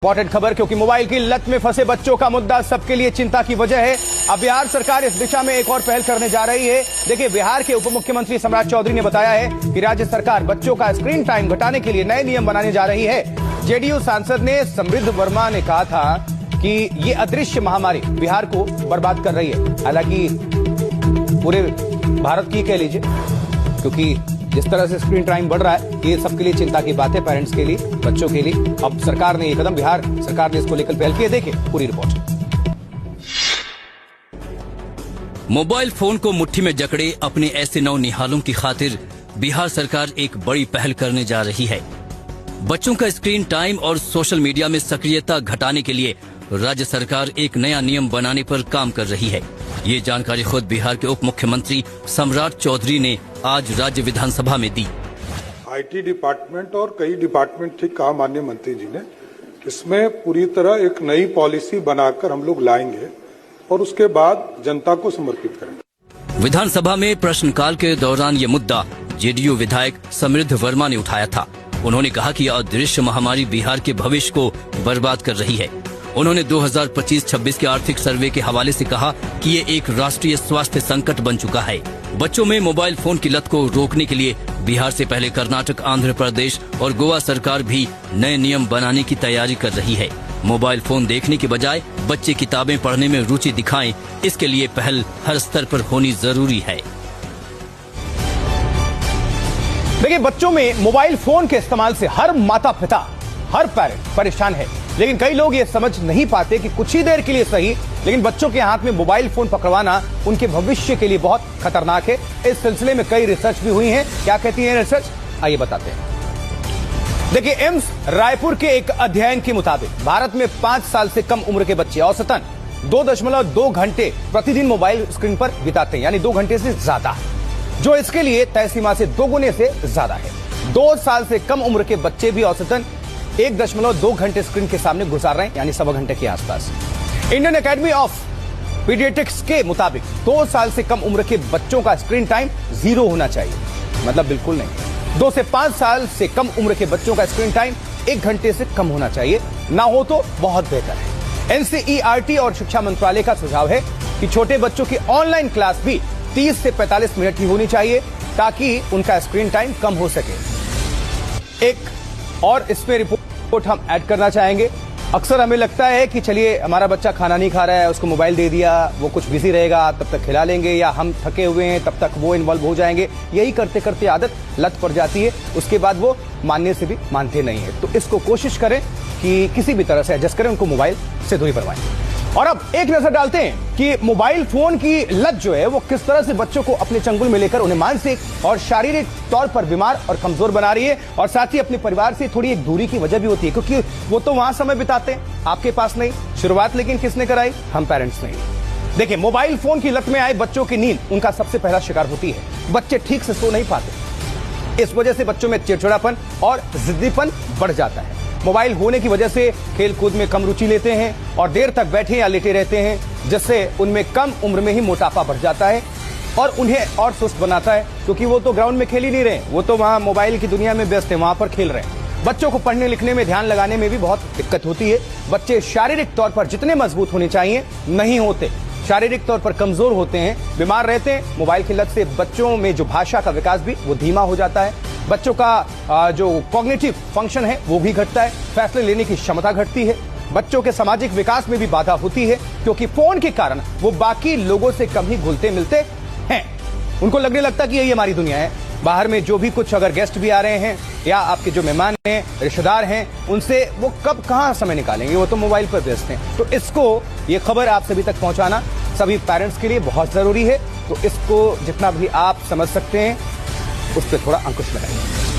Important खबर, क्योंकि mobile की लत में फंसे बच्चों का मुद्दा सबके लिए चिंता की वजह है। अब बिहार सरकार इस दिशा में एक और पहल करने जा रही है। देखिए, बिहार के उप मुख्यमंत्री सम्राट चौधरी ने बताया है कि राज्य सरकार बच्चों का स्क्रीन टाइम घटाने के लिए नए नियम बनाने जा रही है। जेडीयू सांसद ने समृद्ध वर्मा ने कहा था कि ये अदृश्य महामारी बिहार को बर्बाद कर रही है। हालांकि पूरे भारत की कह लीजिए, क्योंकि जिस तरह से स्क्रीन टाइम बढ़ रहा है, ये सबके लिए चिंता की बात है, पेरेंट्स के लिए, बच्चों के लिए। अब सरकार ने ये कदम, बिहार सरकार ने इसको लेकर पहल की है। देखिए पूरी रिपोर्ट। मोबाइल फोन को मुट्ठी में जकड़े अपने ऐसे नौनिहालों की खातिर बिहार सरकार एक बड़ी पहल करने जा रही है। बच्चों का स्क्रीन टाइम और सोशल मीडिया में सक्रियता घटाने के लिए राज्य सरकार एक नया नियम बनाने पर काम कर रही है। ये जानकारी खुद बिहार के उप मुख्यमंत्री सम्राट चौधरी ने आज राज्य विधानसभा में दी। आईटी डिपार्टमेंट और कई डिपार्टमेंट ठीक कहा माननीय मंत्री जी ने, इसमें पूरी तरह एक नई पॉलिसी बनाकर हम लोग लाएंगे और उसके बाद जनता को समर्पित करेंगे। विधानसभा में प्रश्नकाल के दौरान ये मुद्दा जेडीयू विधायक समृद्ध वर्मा ने उठाया था। उन्होंने कहा कि यह अदृश्य महामारी बिहार के भविष्य को बर्बाद कर रही है। उन्होंने 2025-26 के आर्थिक सर्वे के हवाले से कहा कि ये एक राष्ट्रीय स्वास्थ्य संकट बन चुका है। बच्चों में मोबाइल फोन की लत को रोकने के लिए बिहार से पहले कर्नाटक, आंध्र प्रदेश और गोवा सरकार भी नए नियम बनाने की तैयारी कर रही है। मोबाइल फोन देखने के बजाय बच्चे किताबें पढ़ने में रुचि दिखाएं, इसके लिए पहल हर स्तर पर होनी जरूरी है। देखिए, बच्चों में मोबाइल फोन के इस्तेमाल से हर माता पिता, हर पेरेंट परेशान है, लेकिन कई लोग ये समझ नहीं पाते कि कुछ ही देर के लिए सही, लेकिन बच्चों के हाथ में मोबाइल फोन पकड़वाना उनके भविष्य के लिए बहुत खतरनाक है। इस सिलसिले में कई रिसर्च भी हुई है। क्या कहती है रिसर्च, आइए बताते हैं। देखिए, एम्स रायपुर के एक अध्ययन के मुताबिक भारत में 5 साल से कम उम्र के बच्चे औसतन 2.2 घंटे प्रतिदिन मोबाइल स्क्रीन पर बिताते हैं, यानी 2 घंटे से ज्यादा, जो इसके लिए तय सीमा से 2 गुने से ज्यादा है। 2 साल से कम उम्र के बच्चे भी औसतन 1.2 घंटे स्क्रीन के सामने गुजार रहे हैं, यानी 1.25 घंटे के आसपास। इंडियन एकेडमी ऑफ पीडियाट्रिक्स के मुताबिक 2 साल से कम उम्र के बच्चों का स्क्रीन टाइम 0 होना चाहिए, मतलब बिल्कुल नहीं। 2 से 5 साल से कम उम्र के बच्चों का स्क्रीन टाइम 1 घंटे से कम होना चाहिए, ना हो तो बहुत बेहतर है। एनसीईआरटी और शिक्षा मंत्रालय का सुझाव है कि छोटे बच्चों की ऑनलाइन क्लास भी 30 से 45 मिनट की होनी चाहिए, ताकि उनका स्क्रीन टाइम कम हो सके। एक और इसमें रिपोर्ट हम ऐड करना चाहेंगे। अक्सर हमें लगता है कि चलिए, हमारा बच्चा खाना नहीं खा रहा है, उसको मोबाइल दे दिया, वो कुछ बिजी रहेगा, तब तक खिला लेंगे, या हम थके हुए हैं तब तक वो इन्वॉल्व हो जाएंगे। यही करते करते आदत लत पड़ जाती है, उसके बाद वो मानने से भी मानते नहीं है। तो इसको कोशिश करें कि किसी भी तरह से एडजस्ट करें, उनको मोबाइल से दूरी बनवाएं। और अब एक नजर डालते हैं कि मोबाइल फोन की लत जो है वो किस तरह से बच्चों को अपने चंगुल में लेकर उन्हें मानसिक और शारीरिक तौर पर बीमार और कमजोर बना रही है, और साथ ही अपने परिवार से थोड़ी एक दूरी की वजह भी होती है, क्योंकि वो तो वहां समय बिताते हैं, आपके पास नहीं। शुरुआत लेकिन किसने कराई? हम पेरेंट्स ने। देखिए, मोबाइल फोन की लत में आए बच्चों की नींद उनका सबसे पहला शिकार होती है। बच्चे ठीक से सो नहीं पाते, इस वजह से बच्चों में चिड़चिड़ापन और जिद्दीपन बढ़ जाता है। मोबाइल होने की वजह से खेल कूद में कम रुचि लेते हैं और देर तक बैठे या लेटे रहते हैं, जिससे उनमें कम उम्र में ही मोटापा बढ़ जाता है और उन्हें और सुस्त बनाता है, क्योंकि वो तो ग्राउंड में खेल ही नहीं रहे, वो तो वहां मोबाइल की दुनिया में व्यस्त है, वहां पर खेल रहे हैं। बच्चों को पढ़ने लिखने में ध्यान लगाने में भी बहुत दिक्कत होती है। बच्चे शारीरिक तौर पर जितने मजबूत होने चाहिए नहीं होते, शारीरिक तौर पर कमजोर होते हैं, बीमार रहते हैं। मोबाइल की लत से बच्चों में जो भाषा का विकास भी वो धीमा हो जाता है, बच्चों का जो कॉग्निटिव फंक्शन है वो भी घटता है, फैसले लेने की क्षमता घटती है, बच्चों के सामाजिक विकास में भी बाधा होती है, क्योंकि फोन के कारण वो बाकी लोगों से कम ही घुलते मिलते हैं। उनको लगने लगता कि यही हमारी दुनिया है। बाहर में जो भी कुछ अगर गेस्ट भी आ रहे हैं या आपके जो मेहमान हैं, रिश्तेदार हैं, उनसे वो कब कहां समय निकालेंगे, वो तो मोबाइल पर व्यस्त हैं। तो इसको, ये खबर आप सभी तक पहुंचाना सभी पेरेंट्स के लिए बहुत जरूरी है। तो इसको जितना भी आप समझ सकते हैं उस पर थोड़ा अंकुश लगाइए।